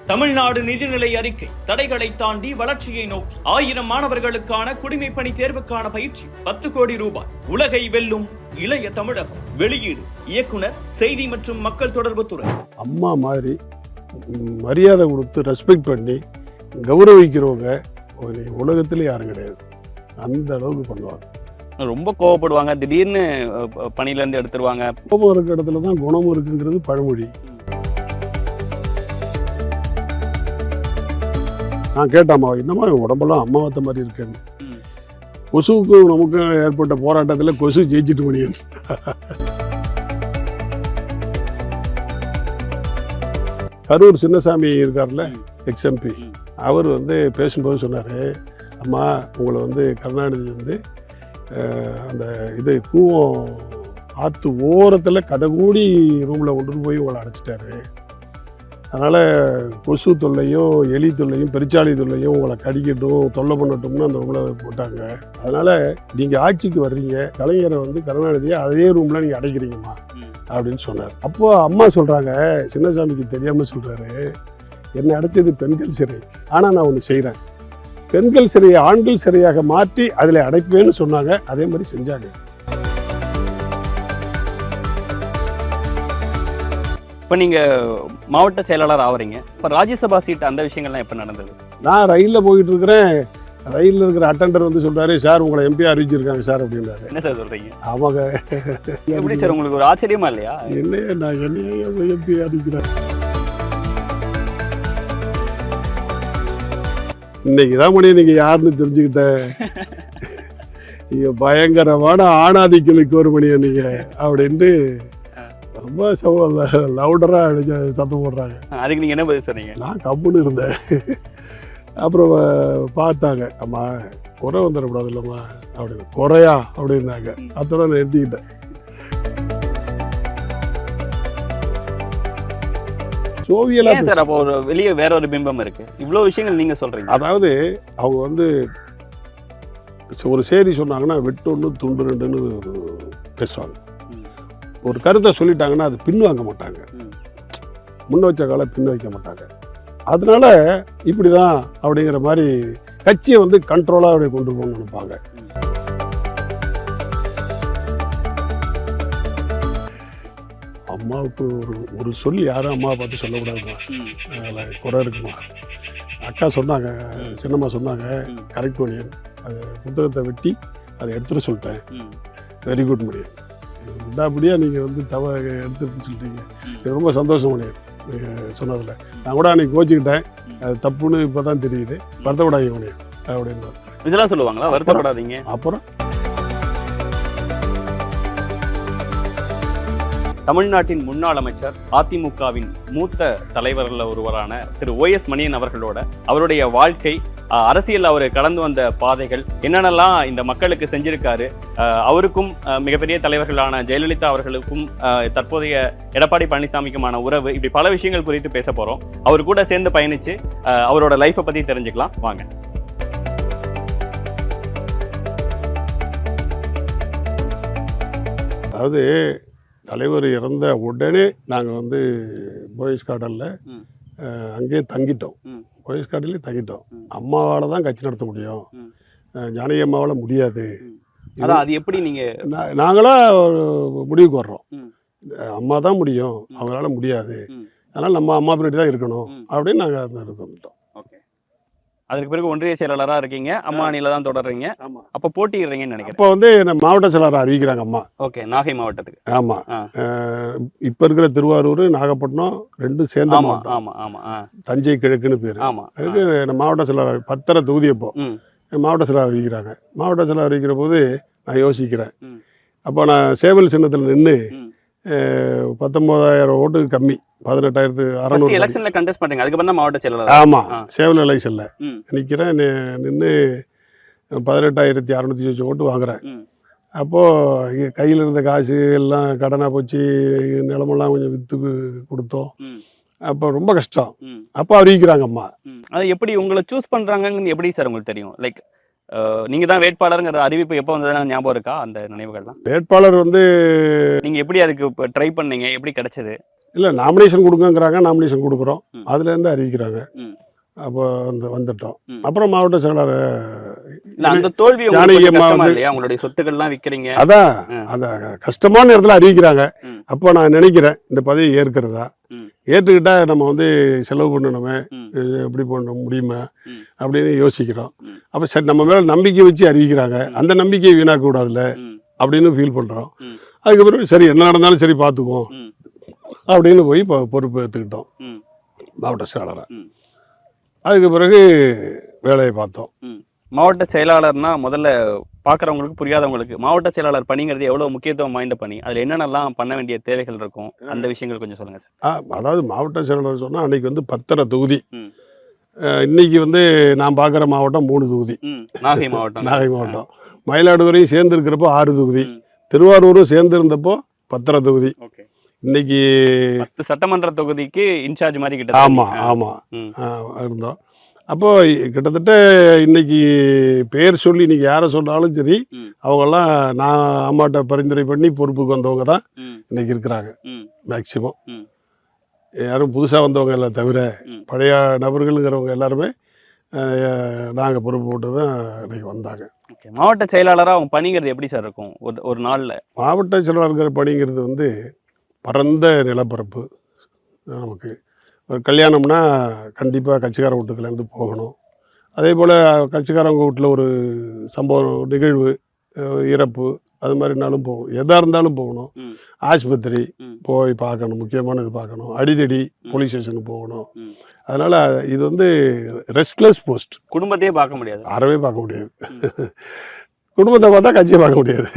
தமிழ்நாடு நிதிநிலை அறிக்கை தடைகளை தாண்டி வளர்ச்சியை நோக்கி 1000 மாணவர்களுக்கான குடிமைப்பணி தேர்வுக்கான பயிற்சி 10 கோடி ரூபாய். உலகை வெல்லும் இளைய தமிழகம். வெளியீடு இயக்குனர் செய்தி மற்றும் மக்கள் தொடர்பு துறை. அம்மா மாதிரி மரியாதை கொடுத்து ரெஸ்பெக்ட் பண்ணி கௌரவிக்கிறவங்க உலகத்திலே யாரும் கிடையாது. அந்த அளவுக்கு பண்ணுவாங்க. ரொம்ப கோவப்படுவாங்க, திடீர்னு பணியில இருந்து எடுத்துருவாங்க. கோபம் இருக்கிற இடத்துல தான் குணமும் இருக்குங்கிறது பழமொழி. நான் கேட்டாமா, என்னம்மா உடம்பெல்லாம் அம்மாவத்த மாதிரி இருக்கேன்னு. கொசுவுக்கும் நமக்கும் ஏற்பட்ட போராட்டத்தில் கொசு ஜெயிச்சிட்டு முடியும். கரூர் சின்னசாமி இருக்கார்ல, எக்ஸ்எம்பி, அவர் பேசும்போது சொன்னார், அம்மா உங்களை கருணாநிதி அந்த இது கூவம் ஆற்று ஓரத்தில் கடைகூடி ரூமில் கொண்டு போய் உங்களை அடைச்சிட்டாரு. அதனால் கொசு தொல்லையும் எலி தொல்லையும் பெருச்சாளி தொல்லையும் உங்களை கடிக்கட்டும் தொல்லை பண்ணட்டும்னு அந்த ரூமில் போட்டாங்க. அதனால் நீங்கள் ஆட்சிக்கு வர்றீங்க, கலைஞரை கருணாநிதியை அதே ரூமில் நீங்கள் அடைக்கிறீங்கம்மா அப்படின்னு சொன்னார். அப்போது அம்மா சொல்கிறாங்க, சின்னசாமிக்கு தெரியாமல் சொல்கிறாரு, என்னை அடைச்சது பெண்கள் சிறை, ஆனால் நான் ஒன்று செய்கிறேன், பெண்கள் சிறையை ஆண்கள் சிறையாக மாற்றி அதில் அடைப்பேன்னு சொன்னாங்க. அதே மாதிரி செஞ்சாங்க. இப்போ நீங்கள் மாவட்ட செயலாளர் ஆகிறீங்க, இப்போ ராஜ்யசபா சீட் அந்த விஷயங்கள்லாம் எப்போ நடந்தது? நான் ரயிலில் போயிட்டு இருக்கிறேன். ரயிலில் இருக்கிற அட்டெண்டர் சொல்கிறாரு, சார் உங்களை எம்பி அறிவிச்சிருக்காங்க சார் அப்படின்னாரு. என்ன சார் சொல்கிறீங்க? ஆமாங்க. எப்படி சார், உங்களுக்கு ஒரு ஆச்சரியமா இல்லையா? நான் என்னையே எம்பி அறிவிக்கிறேன். இன்னைக்கு தான் மணி நீங்கள் யாருன்னு தெரிஞ்சுக்கிட்டேன். நீங்கள் பயங்கரமான ஆணாதிக்கம் ஒரு மணியை நீங்கள் அப்படின்ட்டு ரொம்ப லவுடராக அடிக்க சத்தம் போடுறாங்க. அதுக்கு நீங்கள் என்ன பதில் சொன்னீங்க? நான் கம்முன்னு இருந்தேன். அப்புறம் பார்த்தாங்க, அம்மா குறை வந்துடக்கூடாது இல்லைம்மா அப்படின்னு. குறையா அப்படின்னாங்க. அதோட நான் நிறுத்திக்கிட்டேன். சோவியலாக சார், அப்போ ஒரு வெளியே வேற ஒரு பிம்பம் இருக்கு, இவ்வளோ விஷயங்கள் நீங்கள் சொல்கிறீங்க. அதாவது அவங்க ஒரு செய்தி சொன்னாங்கன்னா வெட்டு ஒன்று துண்டு ரெண்டுன்னு பேசுவாங்க. ஒரு கருத்தை சொல்லிட்டாங்கன்னா அது பின் வாங்க மாட்டாங்க, முன்ன வச்ச கால பின் வைக்க மாட்டாங்க. அதனால இப்படி தான் அப்படிங்கிற மாதிரி கட்சியை கண்ட்ரோலாக அப்படி கொண்டு போகணும்னு நினைப்பாங்க. அம்மாவுக்கு ஒரு சொல்லி யாரும் அம்மாவை பார்த்து சொல்லக்கூடாதுமா, அதில் குறை இருக்குமா. அக்கா சொன்னாங்க, சின்னம்மா சொன்னாங்க, கரெக்ட் மணியன், அது புத்தகத்தை வெட்டி அதை எடுத்துகிட்டு சொல்லிட்டேன், வெரி குட் மணியன், அப்படியே நீங்கள் எடுத்துட்டு சொல்லிட்டீங்க, ரொம்ப சந்தோஷம் மணியன் நீங்கள் சொன்னதில். நான் கூட அன்றைக்கி கோச்சிக்கிட்டேன், அது தப்புன்னு இப்போ தான் தெரியுது, வருத்தப்படாதீங்க மணியன் அப்படின்னு. இதெல்லாம் சொல்லுவாங்களா, வருத்தப்படாதீங்க? அப்புறம் தமிழ்நாட்டின் முன்னாள் அமைச்சர், அதிமுகவின் மூத்த தலைவர்கள் ஒருவரான திரு OS மணியன் அவர்களோட அவருடைய வாழ்க்கை, அரசியல் அவர் கடந்து வந்த பாதைகள் என்னென்னலாம் இந்த மக்களுக்கு செஞ்சிருக்காரு, அவருக்கும் மிகப்பெரிய தலைவர்களான ஜெயலலிதா அவர்களுக்கும் தற்போதைய எடப்பாடி பழனிசாமிக்குமான உறவு, இப்படி பல விஷயங்கள் குறித்து பேச போகிறோம். அவர் கூட சேர்ந்து பயணித்து அவரோட லைஃப்பை பற்றி தெரிஞ்சுக்கலாம் வாங்க. அதாவது தலைவர் இறந்த உடனே நாங்கள் போயஸ் கார்டனில் அங்கேயே தங்கிட்டோம். போயஸ் கார்டன்லேயே தங்கிட்டோம். அம்மாவால் தான் கட்சி நடத்த முடியும், ஜானகி அம்மாவால் முடியாது. அதான் அது எப்படி நீங்கள் நாங்களாக முடிவுக்கு வர்றோம், அம்மா தான் முடியும், அவங்களால முடியாது, அதனால் நம்ம அம்மா பின்னாடி தான் இருக்கணும் அப்படின்னு நாங்கள் வந்துட்டோம். அதுக்கு பிறகு ஒன்றிய செயலாளராக இருக்கீங்க, அம்மா அணியில தான் தொடர்றீங்க. அப்போ போட்டிடுறீங்கன்னு நினைக்கிறேன். இப்போ மாவட்ட செயலாளர் அறிவிக்கிறாங்க அம்மா. ஓகே, நாகை மாவட்டத்துக்கு. ஆமாம், இப்போ இருக்கிற திருவாரூர் நாகப்பட்டினம் ரெண்டும் சேர்ந்த மாவட்டம். ஆமாம் ஆமாம், தஞ்சை கிழக்குன்னு பேர். ஆமாம், அதுக்கு மாவட்ட செயலாளர் 10 தொகுதி அப்போ மாவட்ட செயலாளர் அறிவிக்கிறாங்க. மாவட்ட செயலாளர் அறிவிக்கிற போது நான் யோசிக்கிறேன், அப்போ நான் சேவல் சின்னத்தில் நின்று 19,000 ஓட்டுக்கு கம்மி, 18,600 எலெக்ஷன்ல கண்டெஸ்ட் பண்றீங்க. அதுக்கு அப்புறம் மாவட்ட செயலாளர். ஆமா, சேவல் எலெக்ஷன்ல நிக்கிறேன், நின்று 18,600 ஓட்டு வாங்குறேன். அப்போ கையில் இருந்த காசு எல்லாம் கடனா போச்சு, நிலமெல்லாம் கொஞ்சம் வித்து கொடுத்தோம். அப்போ ரொம்ப கஷ்டம். அப்போ அறிவிக்கிறாங்க அம்மா. அது எப்படி உங்களை சூஸ் பண்றாங்கன்னு எப்படி சார் உங்களுக்கு தெரியும்? லைக் நீங்க தான் வேட்பாளருங்கிற அறிவிப்பு எப்போ வந்ததுன்னு ஞாபகம் இருக்கா அந்த நினைவுகள்லாம்? வேட்பாளர் நீங்க எப்படி அதுக்கு ட்ரை பண்ணீங்க, எப்படி கிடைச்சது? இல்லை நாமினேஷன் கொடுங்கங்கிறாங்க, நாமினேஷன் கொடுக்குறோம், ம். அதுலேருந்து அறிவிக்கிறாங்க. ம். அப்போ வந்துட்டோம். ம். அப்புறம் மாவட்ட செயலாளர் இல்ல, அந்த தோல்வி உங்களுக்கு ஜானகி கொஞ்சம் அம்மா கஷ்டமா வந்து இல்லையா? உங்களுடைய சொத்துக்கள்லாம் விக்கிறீங்க. அதான் ம். அந்த கஷ்டமான இடத்துல அறிவிக்கிறாங்க. ம். அப்போ நான் நினைக்கிறேன் இந்த பதவி ஏற்கிறதா, ம். ஏற்றுக்கிட்டா நம்ம வந்து செலவு பண்ணணுமே, ம். எப்படி பண்ண முடியுமா ம். அப்படின்னு யோசிக்கிறோம். ம். அப்போ சரி நம்ம மேலே நம்பிக்கை வச்சு அறிவிக்கிறாங்க, அந்த நம்பிக்கையை வீணாக்க கூடாதுல்ல ம். அப்படின்னு ஃபீல் பண்ணுறோம். ம். அதுக்கப்புறம் சரி என்ன நடந்தாலும் சரி பார்த்துக்குவோம் ம். அப்படின்னு போய் இப்போ பொறுப்பு எடுத்துக்கிட்டோம் ம். மாவட்ட செயலாளரை. ம். அதுக்கு பிறகு வேலையை பார்த்தோம். ம். மாவட்ட செயலாளர்னா முதல்ல பார்க்குறவங்களுக்கு புரியாதவங்களுக்கு மாவட்ட செயலாளர் பணிங்கிறது எவ்வளோ முக்கியத்துவம் வாய்ந்த பணி, அதில் என்னென்னலாம் பண்ண வேண்டிய தேவைகள் இருக்கும், அந்த விஷயங்கள் கொஞ்சம் சொல்லுங்கள் சார். அதாவது மாவட்ட செயலாளர் சொன்னால் அன்னைக்கு வந்து 10 தொகுதி. ம். இன்னைக்கு வந்து நான் பார்க்குற மாவட்டம் 3 தொகுதி. ம். நாகை மாவட்டம். நாகை மாவட்டம். மயிலாடுதுறையும் சேர்ந்து இருக்கிறப்போ 6 தொகுதி. ம். திருவாரூரும் சேர்ந்து இருந்தப்போ 10 தொகுதி. ஓகே. இன்னைக்கு 10 சட்டமன்ற தொகுதிக்கு இன்சார்ஜ் மாதிரி கிட்ட. ஆமாம் ம். இருந்தோம். அப்போ கிட்டத்தட்ட இன்னைக்கு பேர் சொல்லி இன்னைக்கு யாரை சொன்னாலும் சரி, ம். அவங்கெல்லாம் நான் அம்மாட்ட பரிந்துரை பண்ணி பொறுப்புக்கு வந்தவங்க தான் ம். இன்னைக்கு இருக்கிறாங்க ம். மேக்சிமம். ம். யாரும் புதுசாக வந்தவங்க இல்லை தவிர ம். பழைய நபர்களுங்கிறவங்க எல்லாருமே நாங்கள் பொறுப்பு போட்டு தான் இன்னைக்கு வந்தாங்க. ஓகே. மாவட்ட செயலாளராக அவங்க பணிங்கிறது எப்படி சார் இருக்கும் ஒரு நாளில்? மாவட்ட செயலாளர் பணிங்கிறது வந்து பரந்த நிலப்பரப்பு. நமக்கு ஒரு கல்யாணம்னா கண்டிப்பாக கட்சிக்கார வீட்டுக்குலேருந்து போகணும். அதே போல் கட்சிக்காரவங்க வீட்டில் ஒரு சம்பவம் நிகழ்வு, இறப்பு, அது மாதிரினாலும் போகணும். எதாக இருந்தாலும் போகணும். ம். ஆஸ்பத்திரி ம். போய் பார்க்கணும், முக்கியமானது பார்க்கணும். அடிதடி போலீஸ் ஸ்டேஷனுக்கு போகணும். ம். அதனால் இது வந்து ரெஸ்ட்லெஸ் போஸ்ட். குடும்பத்தையே பார்க்க முடியாது. அறவே பார்க்க முடியாது. குடும்பத்தை பார்த்தா கட்சியை பார்க்க முடியாது.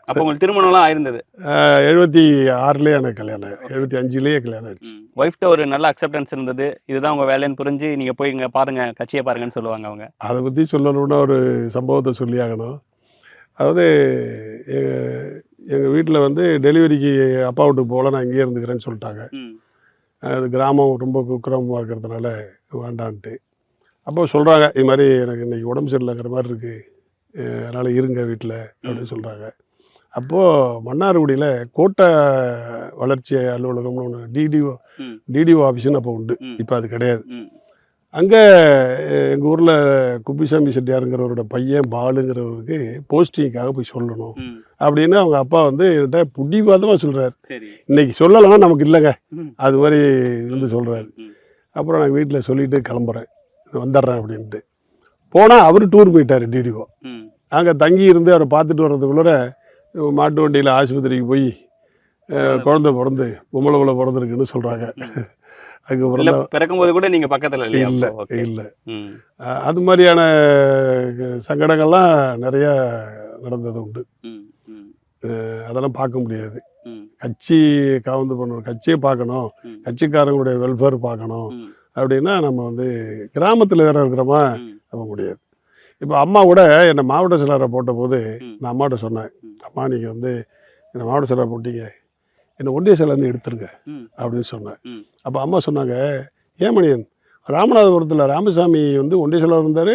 அப்போ உங்களுக்கு திருமணம்லாம் ஆயிருந்தது? 76லேயே எனக்கு கல்யாணம், 75லேயே கல்யாணம் ஆயிடுச்சு. ஒய்ஃப்ட்ட ஒரு நல்ல அக்செப்டன்ஸ் இருந்தது, இதுதான் உங்கள் வேலைன்னு புரிஞ்சு நீங்கள் போய் இங்கே பாருங்கள், கட்சியை பாருங்கன்னு சொல்லுவாங்க அவங்க. அதை பற்றி சொல்லணும்னா ஒரு சம்பவத்தை சொல்லி ஆகணும். அதாவது எங்கள் வீட்டில் வந்து டெலிவரிக்கு அப்பா வீட்டுக்கு போகல, நான் இங்கேயே இருந்துக்கிறேன்னு சொல்லிட்டாங்க. ம். அது கிராமம் ரொம்ப குக்கிரமமாக இருக்கிறதுனால வேண்டான்ட்டு. அப்போ சொல்கிறாங்க, இது மாதிரி எனக்கு இன்றைக்கி உடம்பு சரியில்லைங்கிற மாதிரி இருக்குது, அதனால் இருங்க வீட்டில் அப்படின்னு சொல்கிறாங்க. அப்போது மன்னார்குடியில் கோட்டை வளர்ச்சி அலுவலகம்னு ஒன்று டிடிஓ ஆஃபீஸுன்னு அப்போ உண்டு. ம். இப்போ அது கிடையாது. ம். அங்கே எங்கள் ஊரில் குப்பிசாமி செட்டியாருங்கிறவரோட பையன் பாலுங்கிறவருக்கு போஸ்டிங்காக போய் சொல்லணும் ம். அப்படின்னு அவங்க அப்பா வந்து என்கிட்ட புடிவாதமாக சொல்கிறார். சரி. இன்னைக்கு சொல்லலைன்னா நமக்கு இல்லைங்க, ம். அது மாதிரி வந்து சொல்கிறாரு. ம். அப்புறம் நான் வீட்டில் சொல்லிட்டு கிளம்புறேன், வந்துடுறேன் அப்படின்ட்டு. போனால் அவர் டூர் போயிட்டார் டிடிஓ. ம். அங்கே தங்கி இருந்து அவரை பார்த்துட்டு வர்றதுக்குள்ளே மாட்டு வண்டியில் ஆஸ்பத்திரிக்கு போய் குழந்தை பிறந்து பொம்பளை பிறந்திருக்குன்னு சொல்கிறாங்க. அதுக்கப்புறம் தான் பிறக்கும்போது கூட நீங்கள் பக்கத்தில் இல்லையா? இல்லை அப்போ? ஓகே. இல்லை ம். அது மாதிரியான சங்கடங்கள்லாம் நிறையா நடந்தது உண்டு. ம். ம். அதெல்லாம் பார்க்க முடியாது. ம். கட்சி கவர்ந்து பண்ணணும், கட்சியை பார்க்கணும், ம். கட்சிக்காரங்களுடைய வெல்ஃபேர் பார்க்கணும் ம். அப்படின்னா நம்ம வந்து கிராமத்தில் வேற இருக்கிறோமா, ம். நம்ம முடியாது. இப்போ அம்மா கூட என்னை மாவட்ட செயலரை போட்ட போது ம். நான் அம்மாட்ட சொன்னேன், ம். அம்மா நீங்கள் வந்து என்னை மாவட்ட செயலரை போட்டீங்க, என்னை ஒன்றிய செயலர்ந்து எடுத்துருங்க ம். அப்படின்னு சொன்னேன். ம். அப்போ அம்மா சொன்னாங்க, ஏமணியன் ராமநாதபுரத்தில் ராமசாமி வந்து ஒன்றிய செயலர் இருந்தார்,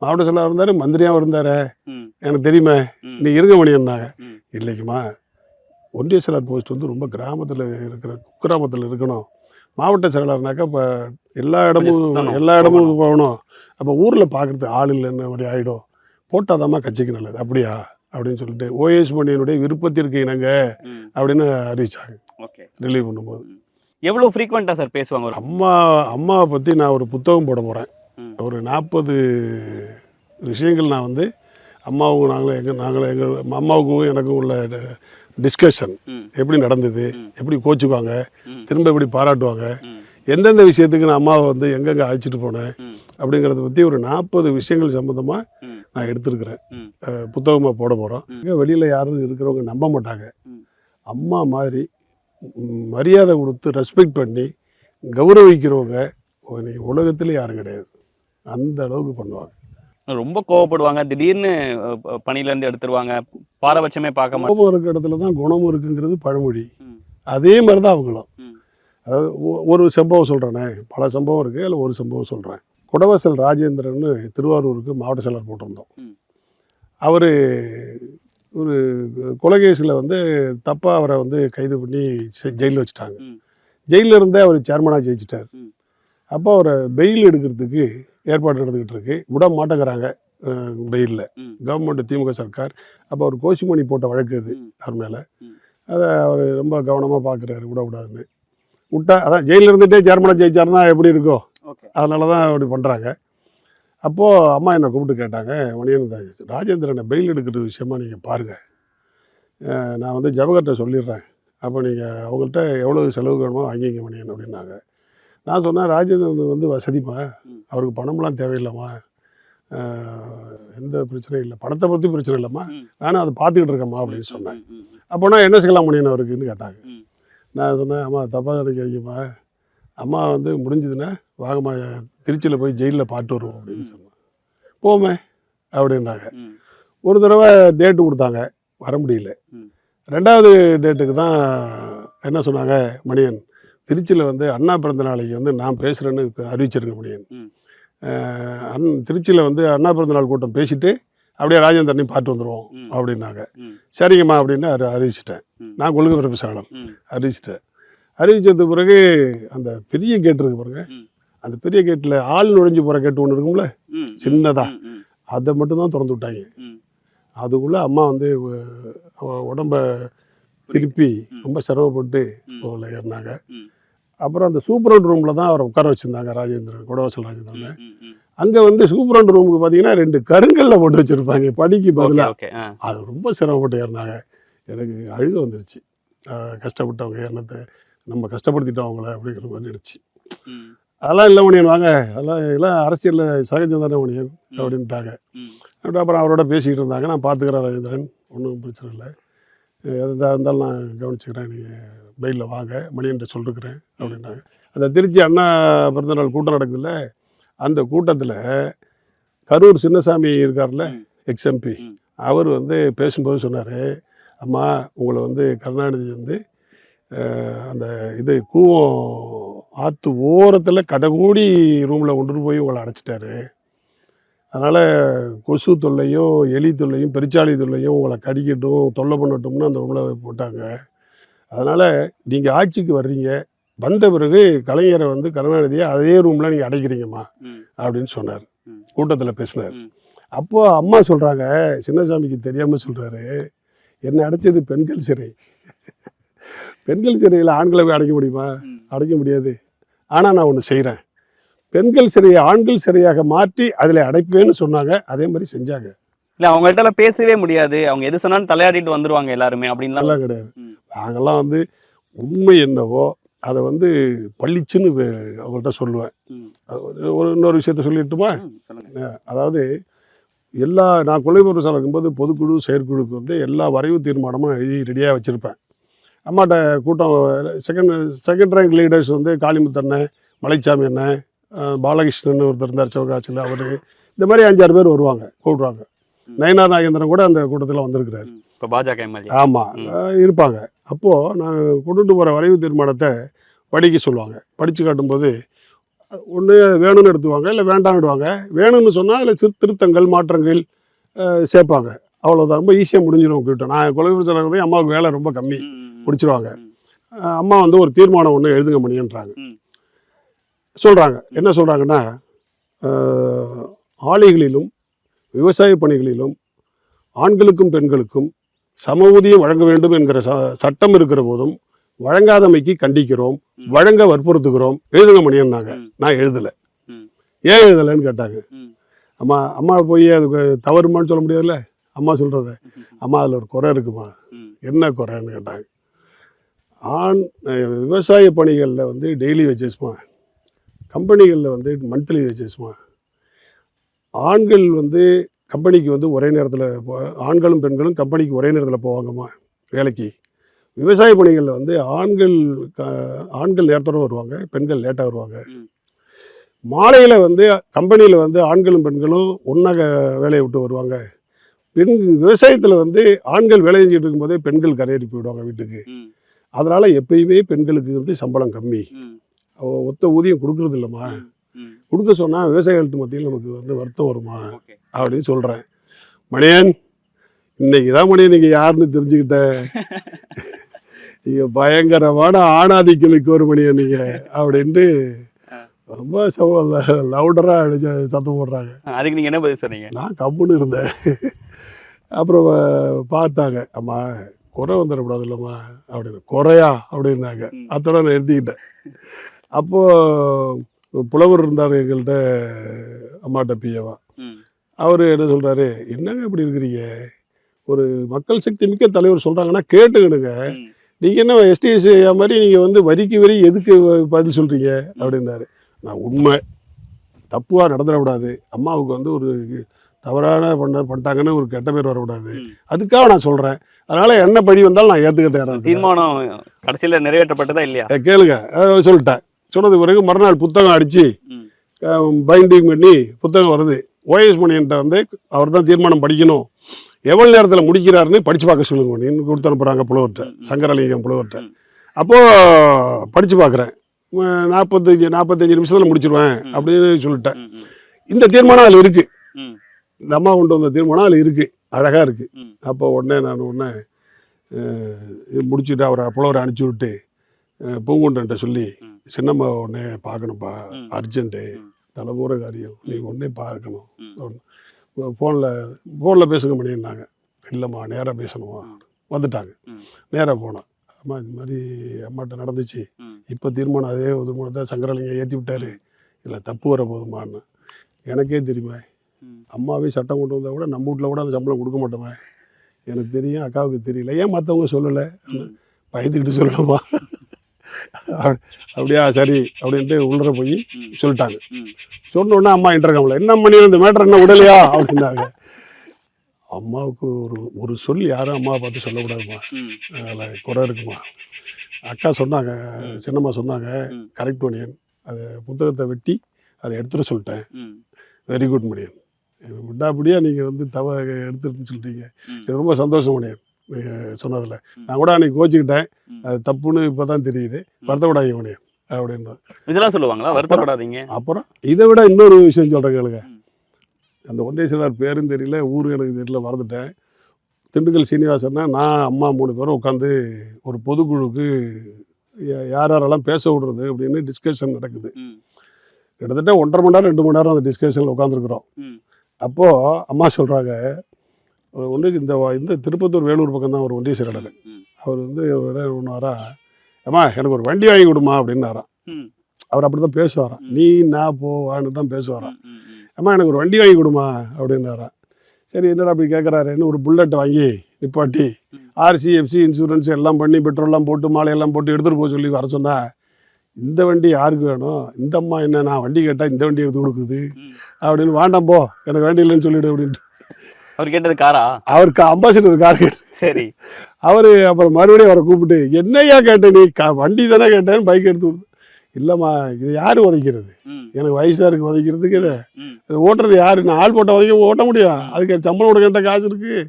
மாவட்ட செயலர் இருந்தார், மந்திரியாகவும் இருந்தார், ம். எனக்கு தெரியுமே, ம். நீ இருங்க மணியன்னாங்க. ம். இல்லைக்குமா, ஒன்றிய செயலர் போஸ்ட் வந்து ரொம்ப கிராமத்தில் இருக்கிற குக்கிராமத்தில் இருக்கணும். மாவட்ட செயலாளர்னாக்கா இப்போ எல்லா இடமும் போகணும். அப்போ ஊரில் பார்க்குறது ஆள் இல்லைன்னு மாதிரி ஆகிடும், போட்டாதாம்மா கட்சிக்கு நல்லது. அப்படியா அப்படின்னு சொல்லிட்டு ஓஎஸ் மணியனுடைய விருப்பத்திற்கு இணங்க ம். அப்படின்னு அறிவிச்சாங்க ஓகே. ரிலீவ் பண்ணும்போது. எவ்வளோ ஃப்ரீக்வெண்ட்டாக சார் பேசுவாங்க? ஒரு அம்மாவை பற்றி நான் ஒரு புத்தகம் போட போகிறேன். ம். ஒரு 40 விஷயங்கள் நான் வந்து அம்மாவும் நாங்களும் எங்கள் அம்மாவுக்கும் எனக்கும் உள்ள டிஸ்கஷன் ம். எப்படி நடந்தது, ம். எப்படி கோச்சுக்குவாங்க, ம். திரும்ப எப்படி பாராட்டுவாங்க, ம். எந்தெந்த விஷயத்துக்கு நான் அம்மாவை வந்து எங்கெங்கே அழைச்சிட்டு போனேன் ம். அப்படிங்கிறத பற்றி ஒரு 40 விஷயங்கள் சம்மந்தமாக ம். நான் எடுத்துருக்கிறேன். ம். புத்தகமாக போட போகிறோம். இங்கே வெளியில் யாரும் இருக்கிறவங்க நம்ப மாட்டாங்க. ம். அம்மா மாதிரி மரியாதை கொடுத்து ரெஸ்பெக்ட் பண்ணி கௌரவிக்கிறவங்க உலகத்தில் யாரும் கிடையாது. அந்த அளவுக்கு பண்ணுவாங்க. ரொம்ப கோவப்படுவாங்க, திடீர்னு பணியிலேருந்து எடுத்துருவாங்க, பாரபட்சமே பார்க்க மாட்டாங்க. கோபம் இருக்கிற இடத்துல தான் குணமும் இருக்குங்கிறது பழமொழி. ம். அதே மாதிரி தான் அவங்களும். ம். அதாவது ஒரு சம்பவம் சொல்கிறேனே, பல சம்பவம் இருக்குது, அதில் ஒரு சம்பவம் சொல்கிறேன். குடவாசல் ராஜேந்திரன்னு திருவாரூருக்கு மாவட்ட செயலர் போட்டிருந்தோம். ம். அவர் ஒரு கொலை கேஸில் வந்து தப்பாக அவரை வந்து கைது பண்ணி ஜெயிலில் வச்சுட்டாங்க. ஜெயிலில் இருந்தே அவர் சேர்மனாக ஜெயிச்சிட்டார். அப்போ அவரை பெயில் எடுக்கிறதுக்கு ஏற்பாடு நடந்துக்கிட்டு இருக்கு. விட மாட்டேங்கிறாங்க பெயிலில் கவர்மெண்ட் திமுக சர்க்கார். அப்போ அவர் கோஷிமணி போட்ட வழக்கு அது அவர் மேலே. அதை அவர் ரொம்ப கவனமாக பார்க்குறாரு, விடக்கூடாதுன்னு. விட்டா அதான் ஜெயிலில் இருந்துகிட்டே சேர்மனாக ஜெயிச்சாருன்னா எப்படி இருக்கும், அதனால தான் அப்படி பண்ணுறாங்க. அப்போது அம்மா என்னை கூப்பிட்டு கேட்டாங்க, மணியன் ராஜேந்திரனை பெயில் எடுக்கிற விஷயமா நீங்கள் பாருங்கள், நான் வந்து ஜவஹர்கிட்ட சொல்லிடுறேன், அப்போ நீங்கள் அவங்கள்ட்ட எவ்வளோ செலவு வேணுமோ வாங்கிங்க மணியன் அப்படின்னாங்க. நான் சொன்னேன், ராஜேந்திரன் வந்து வசதிமா, அவருக்கு பணம்லாம் தேவையில்லைம்மா, எந்த பிரச்சனையும் இல்லை, பணத்தை பற்றி பிரச்சனை இல்லைம்மா, நானும் அதை பார்த்துக்கிட்டு இருக்கேம்மா அப்படின்னு சொன்னேன். அப்போனா என்ன செய்யலாம் மணியன் அவருக்குன்னு கேட்டாங்க. நான் சொன்னேன், அம்மா தப்பாக நினைக்காதீங்கம்மா, அம்மா வந்து முடிஞ்சதுன்னா வாங்கம்மா திருச்சியில் போய் ஜெயிலில் பார்த்து வருவோம் அப்படின்னு சொன்னேன். போமே அப்படின்னாங்க. ஒரு தடவை டேட்டு கொடுத்தாங்க, வர முடியல. 2வது டேட்டுக்கு தான் என்ன சொன்னாங்க, மணியன் திருச்சியில் வந்து அண்ணா பிறந்த நாளைக்கு வந்து நான் பேசுகிறேன்னு அறிவிச்சிருங்க மணியன், திருச்சியில் வந்து அண்ணா பிறந்த நாள் கூட்டம் பேசிட்டு அப்படியே ராஜேந்திரனையும் பார்த்து வந்துடுவோம் அப்படின்னாங்க. சரிங்கம்மா அப்படின்னு அறிவிச்சிட்டேன். நான் கொள்கை பிறப்பு செயலாளர் அறிவிச்சிட்டேன். அறிவிச்சது பிறகு அந்த பெரிய கேட் இருக்கு பாருங்க, அந்த பெரிய கேட்டில் ஆள் நுழைஞ்சு போகிற கேட்டு ஒன்று இருக்கும்ல சின்னதாக, அதை மட்டும்தான் திறந்து விட்டாங்க. அதுக்குள்ளே அம்மா வந்து உடம்ப திருப்பி ரொம்ப சிரமப்பட்டு போகல ஏறினாங்க. அப்புறம் அந்த சூப்பரண்ட் ரூமில் தான் அவரை உட்கார வச்சுருந்தாங்க ராஜேந்திரன், குடவாசல் ராஜேந்திரன். அங்கே வந்து சூப்பரண்ட் ரூமுக்கு பார்த்தீங்கன்னா 2 கருங்கல்ல போட்டு வச்சுருப்பாங்க படிக்கு பதிலாக. அது ரொம்ப சிரமப்பட்டு ஏறினாங்க. எனக்கு அழுக வந்துருச்சு, கஷ்டப்பட்டவங்க ஏறினத்தை நம்ம கஷ்டப்படுத்திட்டோம் அவங்கள அப்படிங்கிற மாதிரி நினச்சி. அதெல்லாம் இல்லை மணியன் வாங்க, எல்லாம் அரசியலில் சகஜம் தானே மணியன் அப்படின்ட்டாங்க. அப்புறம் அவரோட பேசிக்கிட்டு இருந்தாங்க. நான் பார்த்துக்கிறேன் ராஜேந்திரன், ஒன்றும் பிரச்சனை இல்லை, எதாக இருந்தாலும் நான் கவனிச்சுக்கிறேன், நீங்கள் பெயிலில் வாங்க மணியன்ட்ட சொல்லிருக்கிறேன் அப்படின்னாங்க. அந்த திருச்சி அண்ணா பிறந்தநாள் கூட்டம் நடக்குதுல்ல, அந்த கூட்டத்தில் கரூர் சின்னசாமி இருக்கார்ல எக்ஸ்எம்பி, அவர் வந்து பேசும்போது சொன்னார், அம்மா உங்களை வந்து கருணாநிதி வந்து அந்த இது கூவம் ஆற்று ஓரத்தில் கடைகூடி ரூமில் கொண்டு போய் உங்களை அடைச்சிட்டாரு, அதனால் கொசு தொல்லையும் எலி தொல்லையும் பெருச்சாளி தொல்லையும் உங்களை கடிக்கட்டும் தொல்லை பண்ணட்டும்னு அந்த ரூமில் போட்டாங்க, அதனால் நீங்கள் ஆட்சிக்கு வர்றீங்க, வந்த பிறகு கலைஞரை வந்து கருணாநிதியை அதே ரூமில் நீங்கள் அடைக்கிறீங்கம்மா அப்படின்னு சொன்னார், கூட்டத்தில் பேசினார். அப்போது அம்மா சொல்கிறாங்க, சின்னசாமிக்கு தெரியாமல் சொல்கிறாரு, என்னை அடைச்சது பெண்கள் சிறை, பெண்கள் சிறையில் ஆண்களை போய் அடைக்க முடியுமா, அடைக்க முடியாது, ஆனால் நான் ஒன்று செய்கிறேன், பெண்கள் சிறையை ஆண்கள் சிறையாக மாற்றி அதில் அடைப்பேன்னு சொன்னாங்க, அதே மாதிரி செஞ்சாங்க. இல்லை அவங்கள்ட்ட பேசவே முடியாது, அவங்க எது சொன்னாலும் தலையாடிட்டு வந்துடுவாங்க எல்லாருமே அப்படின்லாம் கிடையாது. நாங்கள்லாம் வந்து உண்மை என்னவோ அதை வந்து பளிச்சுன்னு அவங்கள்ட்ட சொல்லுவேன். இன்னொரு விஷயத்த சொல்லிட்டுமா, அதாவது நான் கொள்கை பரப்பு இருக்கும்போது பொதுக்குழு செயற்குழுக்கு வந்து எல்லா வரைவு தீர்மானமும் எழுதி ரெடியாக வச்சுருப்பேன். அம்மாட்ட கூட்டம் செகண்ட் ரேங்க் லீடர்ஸ் வந்து காளிமுத்தண்ணன், மலைச்சாமி அண்ணன், பாலகிருஷ்ணன் ஒருத்தர் இருந்தார் சிவகாசியில், அவர், இந்த மாதிரி 5-6 பேர் வருவாங்க, கூப்பிடுவாங்க. நயனார் நாகேந்திரன் கூட அந்த கூட்டத்தில் வந்திருக்கிறாரு, இப்போ பாஜக. ஆமாம் இருப்பாங்க. அப்போது நான் கொண்டுட்டு போகிற வரைவு தீர்மானத்தை படிக்க சொல்லுவாங்க. படித்து காட்டும்போது ஒன்று வேணும்னு எடுத்துவாங்க, இல்லை வேண்டாம்னுடுவாங்க. வேணும்னு சொன்னால் அதில் திருத்தங்கள் மாற்றங்கள் சேர்ப்பாங்க, அவ்வளோதான். ரொம்ப ஈஸியாக முடிஞ்சிடும் கிட்ட. நான் கொள்கை தலைவரை அம்மாவுக்கு வேலை ரொம்ப கம்மி, முடிச்சிருவாங்க. அம்மா வந்து ஒரு தீர்மானம் ஒன்று எழுதுங்க மணின்றாங்க, சொல்கிறாங்க. என்ன சொல்கிறாங்கன்னா, ஆலைகளிலும் விவசாய பணிகளிலும் ஆண்களுக்கும் பெண்களுக்கும் சம ஊதியம் வழங்க வேண்டும் என்கிற சட்டம் இருக்கிற போதும் வழங்காதமைக்கு கண்டிக்கிறோம், வழங்க வற்புறுத்துகிறோம், எழுதுங்க மணியன்னாங்க. நான் எழுதலை. ஏன் எழுதலைன்னு கேட்டாங்க. அம்மா போய் அதுக்கு தவறுமான்னு சொல்ல முடியாதுல்ல, அம்மா சொல்கிறத. அம்மா அதில் ஒரு குறை இருக்குமா, என்ன குறைன்னு கேட்டாங்க. விவசாய பணிகளில் வந்து டெய்லி வேஜஸ்மா, கம்பெனிகளில் வந்து மந்த்லி வேஜஸ்மா, ஆண்கள் வந்து கம்பெனிக்கு வந்து ஒரே நேரத்தில் ஆண்களும் பெண்களும் கம்பெனிக்கு ஒரே நேரத்தில் போவாங்கம்மா வேலைக்கு. விவசாய பணிகளில் வந்து ஆண்கள் நேரத்தோடு வருவாங்க, பெண்கள் லேட்டாக வருவாங்க. மாலையில் வந்து கம்பெனியில் வந்து ஆண்களும் பெண்களும் ஒன்றாக வேலையை விட்டு வருவாங்க. விவசாயத்தில் வந்து ஆண்கள் வேலை செஞ்சுட்டு இருக்கும்போதே பெண்கள் கரையேறி போயிடுவாங்க வீட்டுக்கு. அதனால் எப்பயுமே பெண்களுக்கு வந்து சம்பளம் கம்மி, ஒத்த ஊதியம் கொடுக்குறது இல்லைம்மா. கொடுக்க சொன்னால் விவசாயிகளுக்கு மத்தியில் நமக்கு வந்து வருத்தம் வருமா அப்படின்னு சொல்கிறேன். மணியன், இன்னைக்கு தான் மணி நீங்கள் யாருன்னு தெரிஞ்சுக்கிட்டேன். நீங்கள் பயங்கரமான ஆணாதிக்கம் மிக்க ஒரு மணியை நீங்கள் அப்படின்ட்டு ரொம்ப லவுடராக அடிச்சு சத்தம் போடுறாங்க. அதுக்கு நீங்க என்ன பதில் சொன்னீங்க? நான் கம்முன்னு இருந்தேன். அப்புறம் பார்த்தாங்க, அம்மா குறை வந்துடக்கூடாது இல்லைம்மா அப்படின்னு. குறையா அப்படின்னாங்க. அதோட நான் எழுதிக்கிட்டேன். அப்போது புலவர் இருந்தார் எங்கள்கிட்ட, அம்மாட்ட பிஏவா. அவர் என்ன சொல்கிறாரு, என்னங்க இப்படி இருக்கிறீங்க, ஒரு மக்கள் சக்தி மிக்க தலைவர் சொல்கிறாங்கன்னா கேட்டுக்கிடுங்க. நீங்கள் என்ன எஸ்டிஎஸ் மாதிரி நீங்கள் வந்து வரிக்கு வரி எதுக்கு பதில் சொல்கிறீங்க அப்படின்னாரு. நான் உண்மை தப்புவாக நடந்துடக்கூடாது, அம்மாவுக்கு வந்து ஒரு தவறான பண்ணிட்டாங்கன்னு ஒரு கெட்ட பேர் வரக்கூடாது, அதுக்காக நான் சொல்கிறேன். அதனால் என்ன பழி வந்தாலும் நான் ஏற்றுக்க தயாராக. தீர்மானம் கடைசியில் நிறைவேற்றப்பட்டதா இல்லையா? கேளுங்க, சொல்லிட்டேன். சொன்னது பிறகு மறுநாள் புத்தகம் அடித்து பைண்டிங் பண்ணி புத்தகம் வருது. ஓஎஸ் மணியன்ட்ட வந்து அவர் தான் தீர்மானம் படிக்கணும், எவ்வளோ நேரத்தில் முடிக்கிறாருன்னு படித்து பார்க்க சொல்லுங்க மணின்னு கொடுத்து அனுப்புகிறாங்க புலவர்கிட்ட, சங்கரலிங்கம் புலவர்கிட்ட. அப்போது படித்து பார்க்குறேன், 45 நிமிஷத்தில் முடிச்சிருவேன் அப்படின்னு சொல்லிட்டேன். இந்த தீர்மானம் அதில் இருக்குது, இந்த அம்மா கொண்டு வந்த தீர்மானம் அதில் இருக்குது, அழகாக இருக்குது. அப்போ உடனே நான் முடிச்சுட்டு அவரை புலவரை அனுப்பிச்சி விட்டு பூங்குன்றன்ட்ட சொல்லி, சின்னம்மா உடனே பார்க்கணும்ப்பா, அர்ஜென்ட்டு, தலைமுறை காரியம், நீங்கள் உடனே பார்க்கணும், ஃபோனில் பேசுங்க மணின்னாங்க. இல்லைம்மா நேராக பேசணுமா. வந்துட்டாங்க, நேராக போனேன். அம்மா இது மாதிரி அம்மாட்ட நடந்துச்சு, இப்போ தீர்மானம் அதே தீர்மானத்தை சங்கரலிங்கம் ஏற்றி விட்டார், இல்லை தப்பு வர போதுமான்னு. எனக்கே தெரியுமா, அம்மாவே சட்டம் கொண்டு வந்தால் கூட நம்ம வீட்டில் கூட அந்த சம்பளம் கொடுக்க மாட்டோமே, எனக்கு தெரியும், அக்காவுக்கு தெரியல, ஏன் மற்றவங்க சொல்லலை, பயந்துக்கிட்டு சொல்லலாமா. அப்படியா சரி அப்படின்ட்டு உள்ளர போய் சொல்லிட்டாங்க. சொன்னோடனே அம்மா இன்டர்காம்ல, என்ன பண்ணி இந்த மேட்டர் என்ன விடலையா அப்படின்னாங்க. அம்மாவுக்கு ஒரு சொல் யாரும் அம்மாவை பார்த்து சொல்லக்கூடாதுமா, அதில் குறை இருக்குமா. அக்கா சொன்னாங்க, சின்னம்மா சொன்னாங்க, கரெக்ட் மணியன், அதை புத்தகத்தை வெட்டி அதை எடுத்துகிட்டு சொல்லிட்டேன், வெரி குட் மணியன், விட்டாப்படியாக நீங்கள் வந்து எடுத்துட்டுன்னு சொல்லிட்டீங்க, இது ரொம்ப சந்தோஷம் மணியன் நீங்கள் சொன்னதில். நான் கூட அன்றைக்கி கோச்சிக்கிட்டேன், அது தப்புன்னு இப்போ தான் தெரியுது, வருத்தப்படாதீங்க மணியன் அப்படின்னு. இதெல்லாம் சொல்லுவாங்களா, வருத்தப்படாதீங்க. அப்புறம் இதை விட இன்னொரு விஷயம் சொல்கிறேன் கேளுங்க. அந்த ஒன்றிய செயலாளர் பேரும் தெரியல, ஊர் எனக்கு தெரியல, மறந்துட்டேன். திண்டுக்கல் சீனிவாசன்னா நான் அம்மா 3 பேரும் உட்காந்து ஒரு பொதுக்குழுக்கு யார் யாரெல்லாம் பேச விடுறது அப்படின்னு டிஸ்கஷன் நடக்குது. கிட்டத்தட்ட 1.5 மணி நேரம் 2 மணி நேரம் அந்த டிஸ்கஷனில் உட்காந்துருக்குறோம். அப்போது அம்மா சொல்கிறாங்க, இந்த திருப்பத்தூர் வேலூர் பக்கம் தான் ஒரு ஒன்றிய செயலாளர், அவர் வந்து ஒன்றாரா, அம்மா எனக்கு ஒரு வண்டி வாங்கி கொடுமா அப்படின்னாராம். அவர் அப்படி தான் பேசுவாராம், நீ நான் போவான்னு தான் பேசுவாராம். அம்மா எனக்கு ஒரு வண்டி வாங்கி கொடுமா அப்படின்னாராம். சரி என்னடா அப்படி கேட்குறாருன்னு ஒரு புல்லட் வாங்கி நிப்பாட்டி ஆர்சி எஃப்சி இன்சூரன்ஸ் எல்லாம் பண்ணி பெட்ரோல்லாம் போட்டு மாலையெல்லாம் போட்டு எடுத்துகிட்டு போக சொல்லி வர சொன்னால், இந்த வண்டி யாருக்கு வேணும், இந்த அம்மா என்ன நான் வண்டி கேட்டால் இந்த வண்டி எடுத்து கொடுக்குது அப்படின்னு, வேண்டாம் போ எனக்கு வண்டி இல்லைன்னு சொல்லிவிடு அப்படின்ட்டு. அவர் கேட்டது காரா? அவருக்கு அம்பாசிடர் கார் கேட்டு. சரி, அவர் அப்புறம் மறுபடியும் அவரை கூப்பிட்டு, என்னையா கேட்டேன் நீ, வண்டி தானே கேட்டேன்னு பைக் எடுத்து கொடுத்து. இல்லைம்மா இது யார் உதைக்கிறது, எனக்கு வயசாக இருக்குது உதைக்கிறதுக்கு, இதை ஓட்டுறது யார், நான் ஆள் போட்ட உதைக்க ஓட்ட முடியும், அதுக்கு சம்பளம் கொடுக்கிட்ட காசு இருக்குது,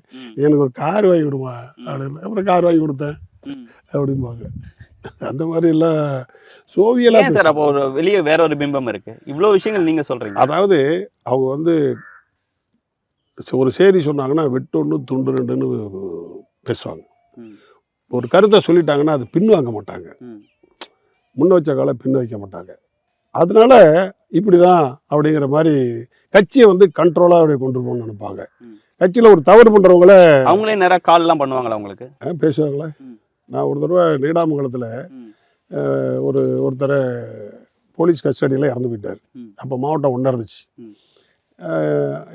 எனக்கு ஒரு கார் வாங்கி கொடுமா அப்படின்னு. அப்புறம் கார் வாங்கி கொடுத்தேன் அப்படிம்பாங்க. அந்த மாதிரி எல்லாம் சோவியலாக சார். அப்போ ஒரு வெளியே வேற ஒரு பிம்பம் இருக்கு, இவ்வளோ விஷயங்கள் நீங்கள் சொல்கிறீங்க. அதாவது அவங்க வந்து ஒரு செய்தி சொன்னாங்கன்னா வெட்டொன்று துண்டு ரெண்டுன்னு பேசுவாங்க. ஒரு கருத்தை சொல்லிட்டாங்கன்னா அது பின் வாங்க மாட்டாங்க, முன்ன வச்ச கால பின் வைக்க மாட்டாங்க. அதனால இப்படி தான் அப்படிங்கிற மாதிரி கட்சியை வந்து கண்ட்ரோலாக அப்படியே கொண்டு போகணும்னு நினைப்பாங்க. கட்சியில் ஒரு தவறு பண்ணுறவங்கள அவங்களே நேராக கால்லாம் பண்ணுவாங்களா உங்களுக்கு? பேசுவாங்களே. நான் ஒரு தடவை நீடாமங்கலத்தில் ஒருத்தரை போலீஸ் கஸ்டடியில் இறந்து போயிட்டார். அப்போ மாவட்டம் ஒன்றா இருந்துச்சு.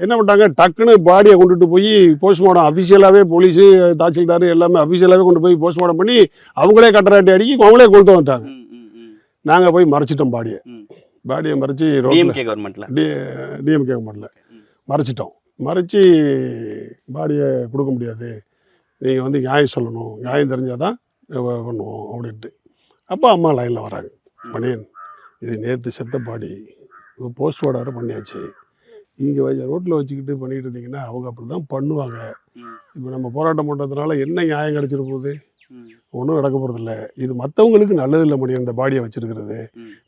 என்ன பண்ணிட்டாங்க, டக்குன்னு பாடியை கொண்டுட்டு போய் போஸ்ட்மார்ட்டம் அஃபிஷியலாகவே போலீஸு தாசில்தார் எல்லாமே அஃபிஷியலாகவே கொண்டு போய் போஸ்ட்மார்ட்டம் பண்ணி அவங்களே கட்டராட்டி அடிக்கி அவங்களே கொண்டு வந்துட்டாங்க. நாங்கள் போய் மறைச்சிட்டோம் பாடியை மறைச்சி டிஎம்கே கவர்மெண்ட்டில் மறைச்சிட்டோம். மறைச்சி பாடியை கொடுக்க முடியாது, நீங்கள் வந்து நியாயம் சொல்லணும், நியாயம் தெரிஞ்சால் தான் பண்ணுவோம் அப்படின்ட்டு. அப்போ அம்மா லைனில் வராங்க, மணியன் இது நேற்று செத்த பாடி போஸ்ட்மார்ட்டம் பண்ணியாச்சு, இங்கே ரோட்டில் வச்சுக்கிட்டு பண்ணிகிட்டு இருந்தீங்கன்னா அவங்க அப்படி தான் பண்ணுவாங்க. இப்போ நம்ம போராட்டம் பண்ணுறதுனால என்ன நியாயம் கிடச்சிட போகுது, ஒன்றும் நடக்க போகிறதில்ல, இது மற்றவங்களுக்கு நல்லதில்லை மணியன் இந்த பாடியை வச்சுருக்கிறது,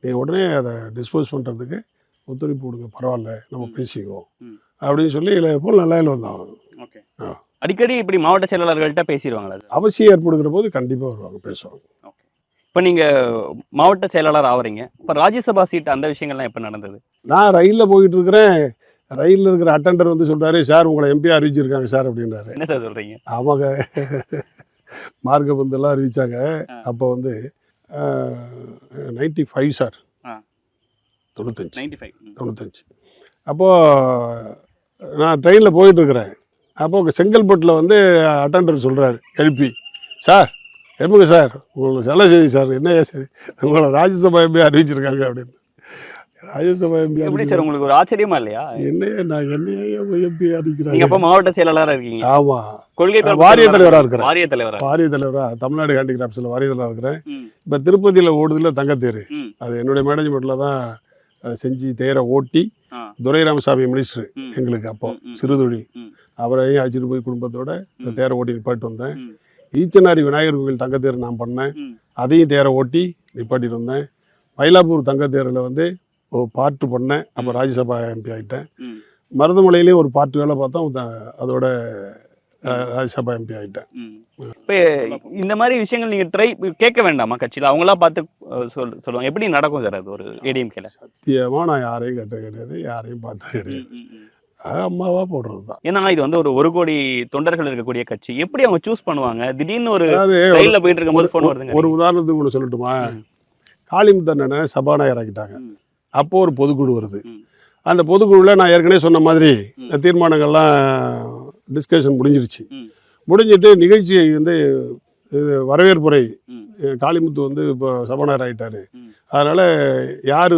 நீங்கள் உடனே அதை டிஸ்போஸ் பண்ணுறதுக்கு ஒத்துழைப்பு கொடுங்க, பரவாயில்ல நம்ம பேசிக்குவோம் அப்படின்னு சொல்லி போல் நல்லா வந்தாங்க. அடிக்கடி இப்படி மாவட்ட செயலாளர்கள்ட்ட பேசிடுவாங்களா? அவசியம் ஏற்படுகிற போது கண்டிப்பாக வருவாங்க, பேசுவாங்க. இப்போ நீங்கள் மாவட்ட செயலாளர் ஆவறீங்க, இப்போ ராஜ்யசபா சீட் அந்த விஷயங்கள்லாம் எப்போ நடந்தது? நான் ரயிலில் போயிட்டு இருக்கிறேன். ரயிலில் இருக்கிற அட்டெண்டர் வந்து சொல்கிறாரு, சார் உங்களை எம்பி அறிவிச்சிருக்காங்க சார் அப்படின்றாரு. என்ன சார் சொல்கிறீங்க? ஆமாங்க, மார்க்க பந்தெல்லாம் அறிவிச்சாங்க. அப்போ வந்து 95 சார், 95. அப்போது நான் ட்ரெயினில் போயிட்டுருக்கிறேன். அப்போது செங்கல்பட்டில் வந்து அட்டெண்டர் சொல்கிறாரு எழுப்பி, சார் எம்புங்க சார், உங்களுக்கு நல்ல செய்தி சார். என்ன செய்தி? உங்களை ராஜ்யசபா எம்பி அறிவிச்சிருக்காங்க அப்படின்னு. ராஜ்யசபா எம்பி எப்படி சார், உங்களுக்கு ஒரு ஆச்சரியமா இல்லையா? நான் என்னையே எம்பி அறிவிக்கிறேன். நீங்கள் அப்போ மாவட்ட செயலாளராக இருக்கீங்க? ஆமாம், கொள்கை வாரிய தலைவராக இருக்கிறேன். வாரிய தலைவராக தமிழ்நாடு ஹேண்டிகிராஃப்ட்ஸில் வாரிய தலைவராக இருக்கிறேன். இப்போ திருப்பதியில் ஓடுதில்ல தங்கத்தேர், அது என்னுடைய மேனேஜ்மெண்ட்டில் தான் அதை செஞ்சு தேரை ஓட்டி துரை ராமசாமி மினிஸ்டர் எங்களுக்கு அப்போ சிறுதொழில், அவரையும் அழைச்சிட்டு போய் குடும்பத்தோட இந்த தேரை ஓட்டி நிப்பாட்டி வந்தேன். ஈச்சனாரி விநாயகர் கோவில் தங்கத்தேர் நான் பண்ணேன், அதையும் தேரை ஓட்டி நிப்பாட்டிட்டு வந்தேன். மயிலாப்பூர் தங்கத்தேரில் வந்து ஒரு பார்ட்டு பண்ணேன், அப்போ ராஜ்யசபா எம்பி ஆகிட்டேன். மருதமலையிலேயே ஒரு பார்ட்டு வேலை பார்த்தோம், அதோட ராஜ்யசபா எம்பி ஆகிட்டேன். இப்போ இந்த மாதிரி விஷயங்கள் நீங்கள் ட்ரை கேட்க வேண்டாமா கட்சியில்? அவங்களா பார்த்து சொல்லுவாங்க. எப்படி நடக்கும் சார் அது ஒரு ஏடிஎம்கேல? சத்தியமாக நான் யாரையும் கேட்டது கிடையாது, யாரையும் பார்த்தது கிடையாது. அம்மாவா போடுறது தான். ஏன்னா இது வந்து ஒரு கோடி தொண்டர்கள் இருக்கக்கூடிய கட்சி, எப்படி அவங்க சூஸ் பண்ணுவாங்க? திடீர்னு ஒரு ரயில்ல போயிட்டு இருக்கும்போது ஃபோன் வருதுங்க. ஒரு உதாரணத்துக்கு ஒன்று சொல்லட்டுமா? காளிமுத்தண்ணனை சபாநாயகர் ஆக்கிட்டாங்க. அப்போ ஒரு பொதுக்குழு வருது. அந்த பொதுக்குழுவில் நான் ஏற்கனவே சொன்ன மாதிரி தீர்மானங்கள்லாம் டிஸ்கஷன் முடிஞ்சிருச்சு. முடிஞ்சிட்டு நிகழ்ச்சியை வந்து வரவேற்புரை, காளிமுத்து வந்து இப்போ சபாநாயகர் ஆகிட்டாரு, அதனால் யார்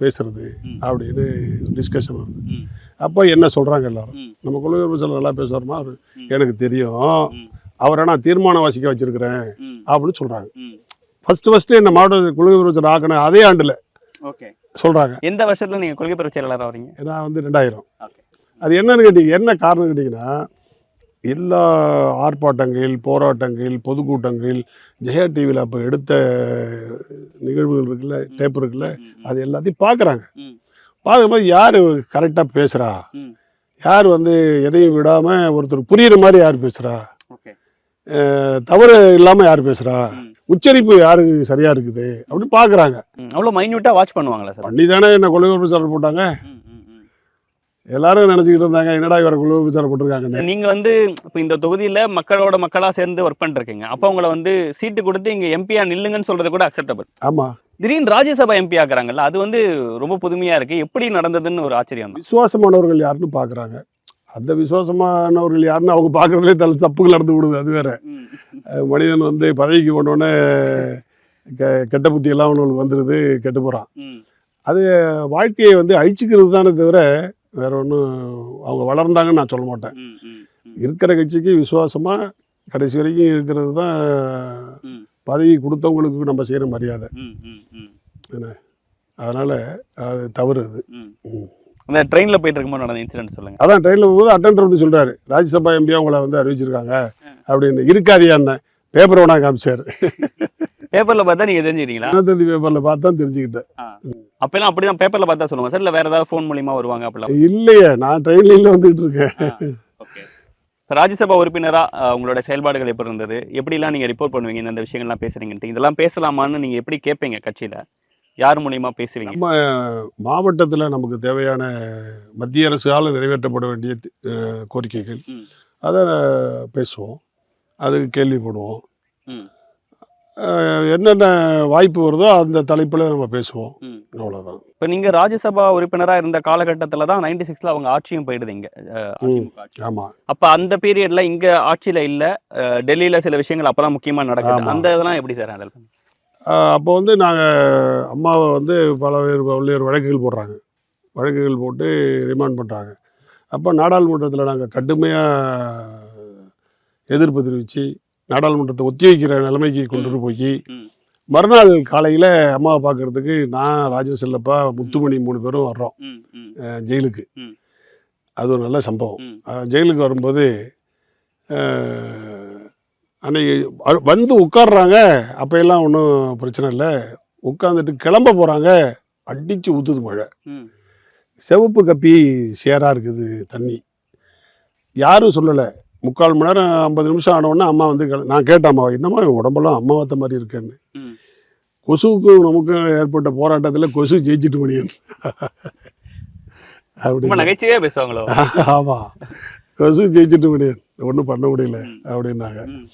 பேசுறது அப்படின்னு டிஸ்கஷன் வருது. அப்போ என்ன சொல்கிறாங்க எல்லாரும், நம்ம கொள்கை விமர்சனம் நல்லா பேசுவார்மா, அவர் எனக்கு தெரியும், அவரை நான் தீர்மானம் வாசிக்க வச்சிருக்கிறேன் அப்படின்னு சொல்கிறாங்க. ஃபஸ்ட்டு என்ன மாவட்ட கொள்கை விமர்சனம் ஆக்கணும் அதே ஆண்டில் சொல்கிறாங்க. எந்த வருஷத்தில் நீங்கள் கொள்கை பரப்பு செயலாளராக வரீங்க? நான் வந்து 2000. அது என்னன்னு கேட்டீங்க, என்ன காரணம் கேட்டிங்கன்னா, எல்லா ஆர்ப்பாட்டங்கள், போராட்டங்கள், பொதுக்கூட்டங்கள், ஜெயா டிவியில் அப்போ எடுத்த நிகழ்வுகள் இருக்குல்ல, டேப் இருக்குல்ல, அது எல்லாத்தையும் பார்க்குறாங்க. பார்க்கும்போது யார் கரெக்டாக பேசுகிறா, யார் வந்து எதையும் விடாமல் ஒருத்தர் புரிகிற மாதிரி யார் பேசுகிறா, தவறு இல்லாமல் யார் பேசுகிறா, உச்சரிப்பு யாருக்கு சரியாக இருக்குது அப்படின்னு பார்க்குறாங்க. அவ்வளோ மைன்யூட்டாக வாட்ச் பண்ணுவாங்களா சார்? பண்ணி தானே என்ன கொள்கை விமர்சனம் போட்டாங்க. எல்லாரும் நினச்சிக்கிட்டு இருந்தாங்க, என்னடா இவரை குழு விசாரம் போட்டிருக்காங்க. நீங்கள் வந்து இப்போ இந்த தொகுதியில் மக்களோட மக்களாக சேர்ந்து ஒர்க் பண்ணிருக்கீங்க, அப்போ உங்களை வந்து சீட்டு கொடுத்து இங்கே எம்பியா நில்லுங்கன்னு சொல்றது கூட அக்செப்டபிள். ஆமாம், திடீர்னு ராஜ்யசபா எம்பி ஆக்குறாங்கல்ல, அது வந்து ரொம்ப புதுமையாக இருக்குது. எப்படி நடந்ததுன்னு ஒரு ஆச்சரியம் தான். விசுவாசமானவர்கள் யாருன்னு பார்க்குறாங்க. அந்த விசுவாசமானவர்கள் யாருன்னு அவங்க பார்க்குறதுலே தப்புகள் நடந்து விடுது, அது வேற. மனிதன் வந்து பதவிக்கு கொண்டோடனே கெட்ட புத்தியெல்லாம் அவனுக்கு வந்துடுது, கெட்டு போகிறான். அது வாழ்க்கையை வந்து அழிச்சிக்கிறது தானே தவிர வேற ஒன்றும் அவங்க வளர்ந்தாங்கன்னு நான் சொல்ல மாட்டேன். இருக்கிற கட்சிக்கு விசுவாசமாக கடைசி வரைக்கும் இருக்கிறது தான் பதவி கொடுத்தவங்களுக்கு நம்ம செய்கிற மரியாதை. என்ன, அதனால் அது தவறு. அது அந்த ட்ரெயினில் போயிட்டு இருக்கும்போது நடந்த இன்சிடென்ட் சொல்லுங்கள். அதான் ட்ரெயினில் போகும்போது அட்டெண்டர் வந்து சொல்கிறாரு, ராஜ்யசபா எம்பியா உங்களை வந்து அறிவிச்சிருக்காங்க அப்படின்னு. இருக்காதியா என்ன பேப்பர் வேணா காமிச்சார். பேப்பரில் பார்த்தா நீங்கள் தெரிஞ்சுக்கிட்டீங்களா? தினத்தந்தி பேப்பரில் பார்த்தா தெரிஞ்சுக்கிட்டேன். அப்பெல்லாம் அப்படி தான் பேப்பரில் பார்த்தா சொல்லுவாங்க சார், இல்லை வேறு ஏதாவது ஃபோன் மூலிமா வருவாங்க அப்படிலாம்? இல்லையே, நான் ட்ரெயினில் வந்துகிட்டு இருக்கேன். ஓகே. ராஜ்யசபா உறுப்பினராக உங்களோட செயல்பாடுகள் எப்படி இருந்தது? எப்படிலாம் நீங்கள் ரிப்போர்ட் பண்ணுவீங்க இந்த விஷயங்கள்லாம் பேசுகிறீங்கன்ட்டு? இதெல்லாம் பேசலாமான்னு நீங்கள் எப்படி கேட்பீங்க கட்சியில்? யார் மூலிமா பேசுவீங்க? நம்ம மாவட்டத்தில் நமக்கு தேவையான மத்திய அரசால் நிறைவேற்றப்பட வேண்டிய கோரிக்கைகள் அதை பேசுவோம், அதுக்கு கேள்வி போடுவோம். என்னென்ன வாய்ப்பு வருதோ அந்த தலைப்பில் நம்ம பேசுவோம், அவ்வளோதான். இப்போ நீங்கள் ராஜ்யசபா உறுப்பினராக இருந்த காலகட்டத்தில் தான் 96ல் அவங்க ஆட்சியும் போயிடுது இங்கே. ஆமாம். அப்போ அந்த பீரியடில் இங்கே ஆட்சியில் இல்லை, டெல்லியில் சில விஷயங்கள் அப்போ தான் முக்கியமாக நடக்குது. அந்த இதெல்லாம் எப்படி சார் ஹேண்டில் பண்ணுங்க? அப்போ வந்து நாங்கள் அம்மாவை வந்து பல்வேறு வழக்குகள் போடுறாங்க, வழக்குகள் போட்டு ரிமாண்ட் பண்ணுறாங்க. அப்போ நாடாளுமன்றத்தில் நாங்கள் கடுமையாக எதிர்ப்பு தெரிவித்து நாடாளுமன்றத்தை ஒத்தி வைக்கிற நிலைமைக்கு கொண்டு போய் மறுநாள் காலையில் அம்மாவை பார்க்கறதுக்கு நான், ராஜசெல்லப்பா, முத்துமணி 3 பேரும் வர்றோம் ஜெயிலுக்கு. அது ஒரு நல்ல சம்பவம். ஜெயிலுக்கு வரும்போது அன்னைக்கு வந்து உட்காடுறாங்க. அப்போ எல்லாம் ஒன்றும் பிரச்சனை இல்லை. உட்காந்துட்டு கிளம்ப போகிறாங்க, அடித்து ஊற்றுது மழை. சிவப்பு கப்பி சேராக இருக்குது தண்ணி. யாரும் சொல்லலை. 3/4 மணி நேரம் 50 நிமிஷம் ஆனவுடனே அம்மா வந்து நான் கேட்டேன் அம்மா, என்னம்மா உடம்பெல்லாம் அம்மா வாத்த மாதிரி இருக்கேன்னு. ம். கொசுவுக்கும் நமக்கும் ஏற்பட்ட போராட்டத்தில் கொசு ஜெயிச்சிட்டு மணியன் ரொம்ப அப்படி. நகைச்சுவையா பேசுவாங்களோ? ஆமாம், கொசு ஜெயிச்சிட்டு மணியன், ஒன்றும் பண்ண முடியல அப்படின்னாங்க. ம்.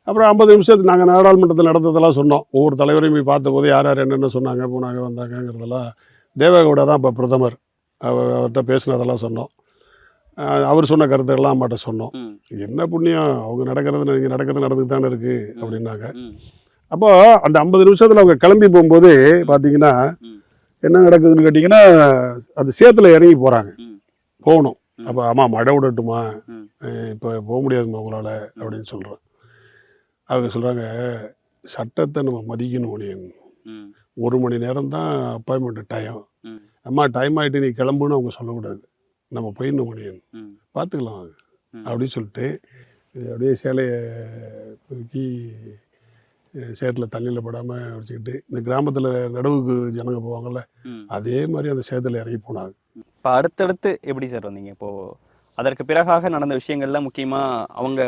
அப்புறம் 50 நிமிஷத்துக்கு நாங்கள் நாடாளுமன்றத்தில் நடந்ததெல்லாம் சொன்னோம். ஒவ்வொரு தலைவரையும் போய் பார்த்தபோது யார் யார் என்னென்ன சொன்னாங்க, போனாங்க, வந்தாங்கங்கிறதெல்லாம். தேவேகவுடா தான் இப்போ பிரதமர், அவர்கிட்ட பேசினதெல்லாம் சொன்னோம். அவர் சொன்ன கருத்துக்கள்லாம் அம்மாட்ட சொன்னோம். ம். என்ன புண்ணியம், அவங்க நடக்கிறது இங்கே நடக்கிறது நடந்துட்டு தானே இருக்குது அப்படின்னாங்க. ம். அப்போ அந்த 50 நிமிஷத்தில் அவங்க கிளம்பி போகும்போது பார்த்தீங்கன்னா ம். என்ன நடக்குதுன்னு கேட்டிங்கன்னா, அந்த சேத்துல இறங்கி போகிறாங்க, ம். போகணும். ம். அப்போ அம்மா மழை விடட்டுமா, ம். இப்போ போக முடியாதும்மா உங்களால் அப்படின்னு சொல்கிறேன். அவங்க சொல்கிறாங்க, சட்டத்தை நம்ம மதிக்கணும் மணியன், ம். 1 மணி நேரம் தான் அப்பாயின்மெண்ட் டைம். ம். அம்மா டைம் ஆகிட்டு நீ கிளம்புன்னு அவங்க சொல்லக்கூடாது, நம்ம போயிடணும் மணியன், ம். பார்த்துக்கலாம் ம். அப்படின்னு சொல்லிட்டு அப்படியே சேலையை தூக்கி சேற்றில் தண்ணியில் படாமல் வச்சுக்கிட்டு, இந்த கிராமத்தில் நடுவுக்கு ஜனங்க போவாங்கள்ல, ம். அதே மாதிரி அந்த சேத்துல இறங்கி போனாங்க. இப்போ அடுத்தடுத்து எப்படி சார் வந்தீங்க? இப்போ அதற்கு பிறகாக நடந்த விஷயங்கள்ல முக்கியமா அவங்க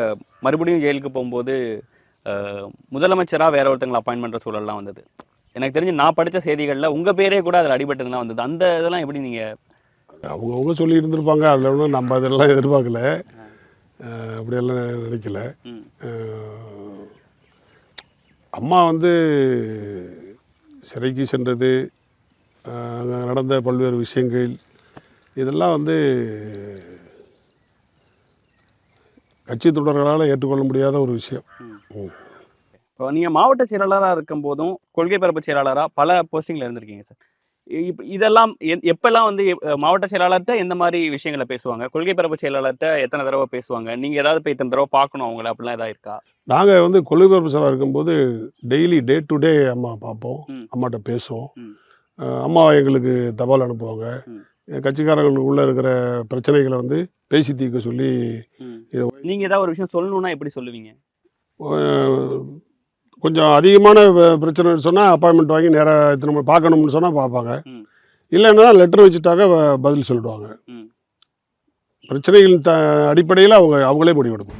மறுபடியும் ஜெயிலுக்கு போகும்போது முதலமைச்சரா வேற ஒருத்தங்களை அப்பாயின்ட் பண்ற சூழல்லாம் வந்தது. எனக்கு தெரிஞ்சு நான் படிச்ச செய்திகள்ல உங்க பேரே கூட அதில் அடிபட்டதுலாம் வந்தது. அந்த இதெல்லாம் எப்படி நீங்க? அவங்கவுங்க சொல்லி இருந்திருப்பாங்க, அதில் ஒன்றும் நம்ம அதெல்லாம் எதிர்பார்க்கல, அப்படியெல்லாம் நினைக்கல. ம். அம்மா வந்து சிறைக்கு சென்றது, அங்கே நடந்த பல்வேறு விஷயங்கள், இதெல்லாம் வந்து கட்சி தொடர்களால் ஏற்றுக்கொள்ள முடியாத ஒரு விஷயம். ம். இப்போ நீங்க மாவட்ட செயலாளராக இருக்கும் போதும் கொள்கை பரப்பு செயலாளராக பல போஸ்டிங்ல இருந்திருக்கீங்க சார். இப்போ இதெல்லாம் எப்பெல்லாம் வந்து மாவட்ட செயலாளர்கிட்ட எந்த மாதிரி விஷயங்களை பேசுவாங்க, கொள்கை பரப்பு செயலாளர்கிட்ட எத்தனை தடவை பேசுவாங்க, நீங்க ஏதாவது போய் இத்தனை தடவை பார்க்கணும் அவங்கள அப்படிலாம் ஏதாவது இருக்கா? நாங்கள் வந்து கொள்கை பரப்பு இருக்கும்போது டெய்லி டே டு டே அம்மா பார்ப்போம், ம். அம்மாட்ட பேசுவோம். ம். அம்மா எங்களுக்கு தபால் அனுப்புவாங்க. ம். கட்சிக்காரங்களுக்குள்ளே இருக்கிற பிரச்சனைகளை வந்து பேசி தீர்க்க சொல்லி. ம். இது நீங்க ஏதாவது ஒரு விஷயம் சொல்லணும்னா எப்படி சொல்லுவீங்க? கொஞ்சம் அதிகமான பிரச்சனைன்னு சொன்னால் அப்பாயின்மெண்ட் வாங்கி நேராக இத்தனை மணி பார்க்கணும்னு சொன்னால் பார்ப்பாங்க. ம். இல்லைன்னா லெட்டர் வச்சுட்டாக்க பதில் சொல்லிடுவாங்க. ம். பிரச்சனைகளின் அடிப்படையில் அவங்களே முடிவெடுக்கும்.